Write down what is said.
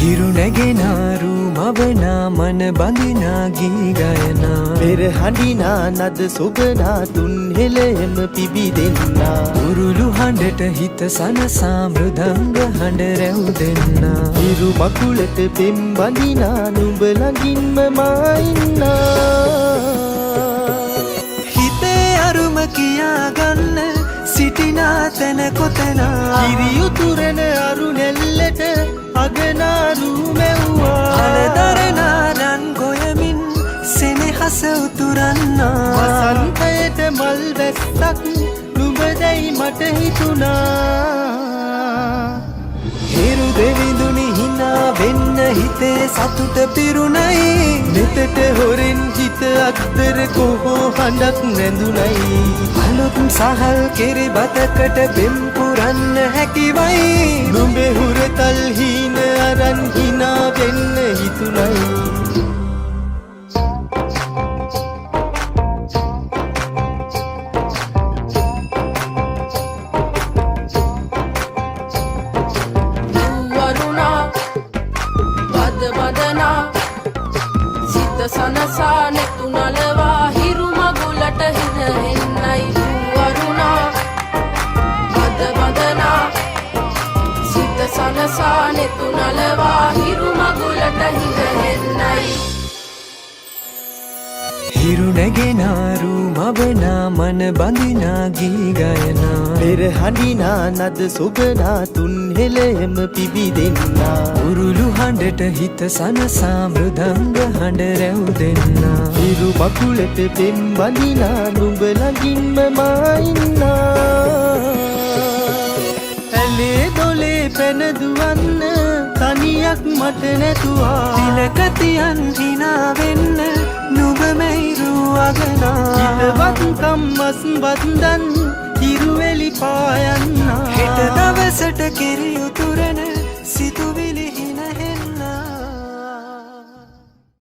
හිරු නැගෙනාරු මවනා මන බඳිනා ගී ගයනා පෙර හඬිනා නද සොබනා තුන් හෙළෙම පිබිදෙන්නා උරුළු හඬට හිත සනසා මෘදංග හඬ රැව් දෙන්නා හිරු මකුලට පෙම් බඳිනා නුඹ ළඟින්ම මා ඉන්නා හිතේ අරුම කියාගන්න සිටිනා තැන කොතනා කිරියුතුරන අරු නෙල්ලට අගනාරු මෙව්වා අලදරනා රන් ගොයමින් සෙනෙහස උතුරන්නා වසන්තයට මල් වැස්සක් නුඹදැයි මට හිතුණා හිරු දෙවිඳුනි හිනා වෙන්න හිතේ සතුට පිරුණයි නෙතට හොරෙන් හිත අත්තර කොහෝ හඬක් නැඳුනයි අලුත් සහල් කිරි බතකට බෙම් පුරන්න හැකිවයි නුඹේ හුරතල් හීන අරන් හිනා වෙන්න හිතුණයි සනසා නෙතු නලවා හිරු මගුලට හින එන්නයි වරුණා බද බදනා සිත සනසා නෙතු නලවා හිරු මගුලට හින එන්නයි හිරු නැගෙනාරු මවනා මන බඳිනා ගී ගයනා පෙර හඬිනා නද සොබනා තුන් හෙළෙම පිබිදෙන්නා උරුළු හඬට හිත සනසා මෘදංග හඬ රැව් දෙන්නා හිරු මකුලට පෙම් බඳිනා නුඹ ළඟින්ම මා ඉන්නා ඇලේ දොලේ පැන දුවන්න තනියක් මට නැතුවා තිලකතියන් හිනා වෙන්න නුඹ මෙහිරු අගනා හිතවත්කම් මස් බන්දන් හිරුවෙලි පායන්නා හෙට දවසට කිරි උතුරන සිතුවේ